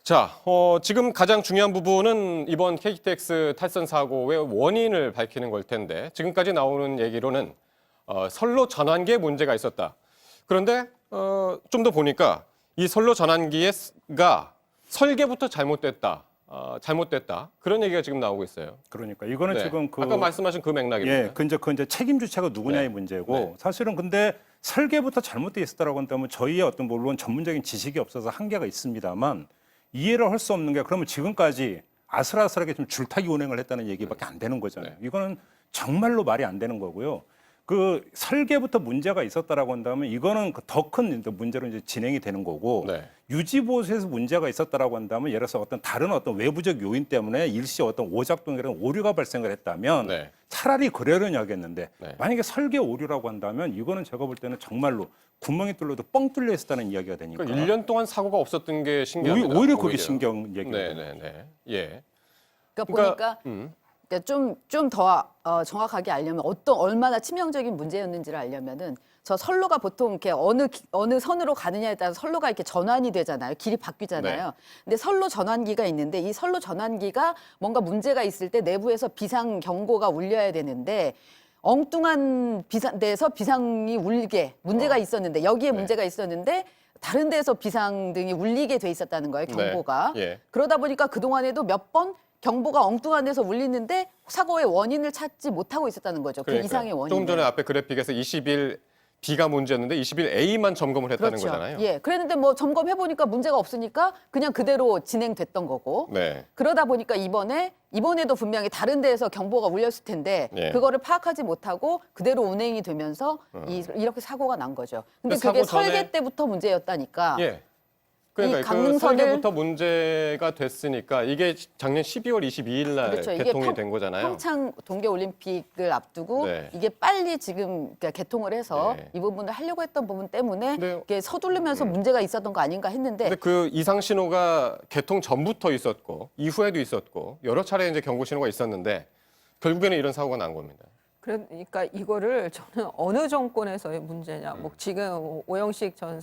자, 지금 가장 중요한 부분은 이번 KTX 탈선 사고의 원인을 밝히는 걸 텐데 지금까지 나오는 얘기로는 선로 전환기에 문제가 있었다. 그런데 좀 더 보니까 이 선로 전환기가 설계부터 잘못됐다. 그런 얘기가 지금 나오고 있어요. 그러니까 이거는 네. 지금 아까 말씀하신 그 맥락입니다. 예, 그 이제 책임 주체가 누구냐의 네. 문제고 네. 사실은 근데 설계부터 잘못돼 있었다라고 한다면 저희의 어떤 물론 전문적인 지식이 없어서 한계가 있습니다만 이해를 할 수 없는 게 그러면 지금까지 아슬아슬하게 좀 줄타기 운행을 했다는 얘기밖에 안 되는 거잖아요. 네. 이거는 정말로 말이 안 되는 거고요. 그 설계부터 문제가 있었다라고 한다면 이거는 더 큰 문제로 이제 진행이 되는 거고 네. 유지보수에서 문제가 있었다라고 한다면 예를 들어서 어떤 다른 어떤 외부적 요인 때문에 일시 어떤 오작동이라는 오류가 발생을 했다면 네. 차라리 그러려니 하겠는데 네. 만약에 설계 오류라고 한다면 이거는 제가 볼 때는 정말로 구멍이 뚫려도 뻥 뚫려 있었다는 이야기가 되니까 그러니까 1년 동안 사고가 없었던 게 신기합니다. 오히려 그게 신경 얘기가 네네네. 예. 그러니까 보니까 좀 더 정확하게 알려면 얼마나 치명적인 문제였는지를 알려면은 저 선로가 보통 이렇게 어느 선으로 가느냐에 따라서 선로가 이렇게 전환이 되잖아요. 길이 바뀌잖아요. 네. 근데 선로 전환기가 있는데 이 선로 전환기가 뭔가 문제가 있을 때 내부에서 비상 경고가 울려야 되는데 엉뚱한 데서 비상이 울리게 문제가 있었는데 여기에 네. 문제가 있었는데 다른 데서 비상등이 울리게 돼 있었다는 거예요. 경보가. 네. 예. 그러다 보니까 그동안에도 몇 번 경보가 엉뚱한 데서 울리는데 사고의 원인을 찾지 못하고 있었다는 거죠. 그 그러니까요. 이상의 원인. 조금 전에 앞에 그래픽에서 20일 B가 문제였는데 20일 A만 점검을 했다는 그렇죠. 거잖아요. 예. 그랬는데 뭐 점검해 보니까 문제가 없으니까 그냥 그대로 진행됐던 거고. 네. 그러다 보니까 이번에도 분명히 다른 데에서 경보가 울렸을 텐데 예. 그거를 파악하지 못하고 그대로 운행이 되면서 이렇게 사고가 난 거죠. 근데 그 그게 사고 전에- 설계 때부터 문제였다니까. 예. 그러니까 이 그 강릉선을- 설계부터 문제가 됐으니까 이게 작년 12월 22일 날 그렇죠. 이게 개통이 된 거잖아요. 평창 동계올림픽을 앞두고 네. 이게 빨리 지금 그러니까 개통을 해서 네. 이 부분을 하려고 했던 부분 때문에 네. 이게 서두르면서 문제가 있었던 거 아닌가 했는데 근데 그 이상 신호가 개통 전부터 있었고 이후에도 있었고 여러 차례 이제 경고 신호가 있었는데 결국에는 이런 사고가 난 겁니다. 그러니까 이거를 저는 어느 정권에서의 문제냐. 뭐 지금 오영식 전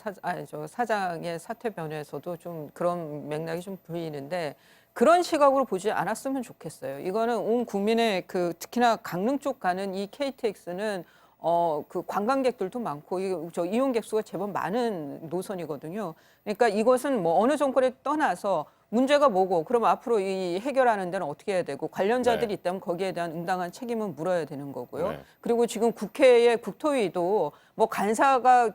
사장의 사퇴 변호에서도 좀 그런 맥락이 좀 보이는데 그런 시각으로 보지 않았으면 좋겠어요. 이거는 온 국민의 특히나 강릉 쪽 가는 이 KTX는 그 관광객들도 많고 저 이용객 수가 제법 많은 노선이거든요. 그러니까 이것은 뭐 어느 정권에 떠나서 문제가 뭐고 그럼 앞으로 이 해결하는 데는 어떻게 해야 되고 관련자들이 네. 있다면 거기에 대한 응당한 책임은 물어야 되는 거고요. 네. 그리고 지금 국회의 국토위도 뭐 간사가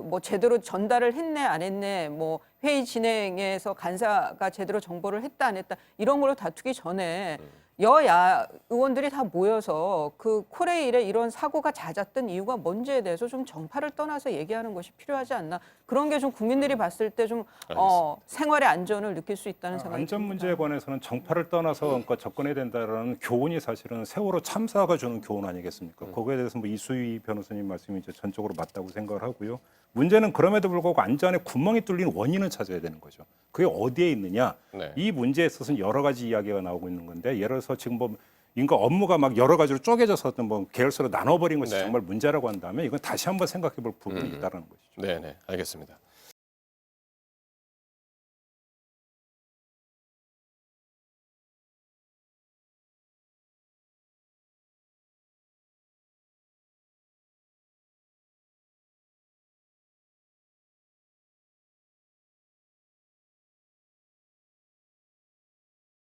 뭐 제대로 전달을 했네 안 했네 뭐 회의 진행에서 간사가 제대로 정보를 했다 안 했다 이런 걸로 다투기 전에 여야 의원들이 다 모여서 그 코레일에 이런 사고가 잦았던 이유가 뭔지에 대해서 좀 정파를 떠나서 얘기하는 것이 필요하지 않나. 그런 게 좀 국민들이 봤을 때 좀 생활의 안전을 느낄 수 있다는 생각이 안전 듭니다. 문제에 관해서는 정파를 떠나서 그러니까 접근해야 된다라는 교훈이 사실은 세월호 참사가 주는 교훈 아니겠습니까? 거기에 대해서 뭐 이수희 변호사님 말씀이 이제 전적으로 맞다고 생각을 하고요. 문제는 그럼에도 불구하고 안전에 구멍이 뚫린 원인을 찾아야 되는 거죠. 그게 어디에 있느냐? 네. 이 문제에 있어서는 여러 가지 이야기가 나오고 있는 건데 예를 들어서 지금 뭐 인가 업무가 막 여러 가지로 쪼개져서 어떤 뭐 계열사로 나눠버린 것이 네. 정말 문제라고 한다면 이건 다시 한번 생각해 볼 부분이 있다는 것이죠. 네, 알겠습니다.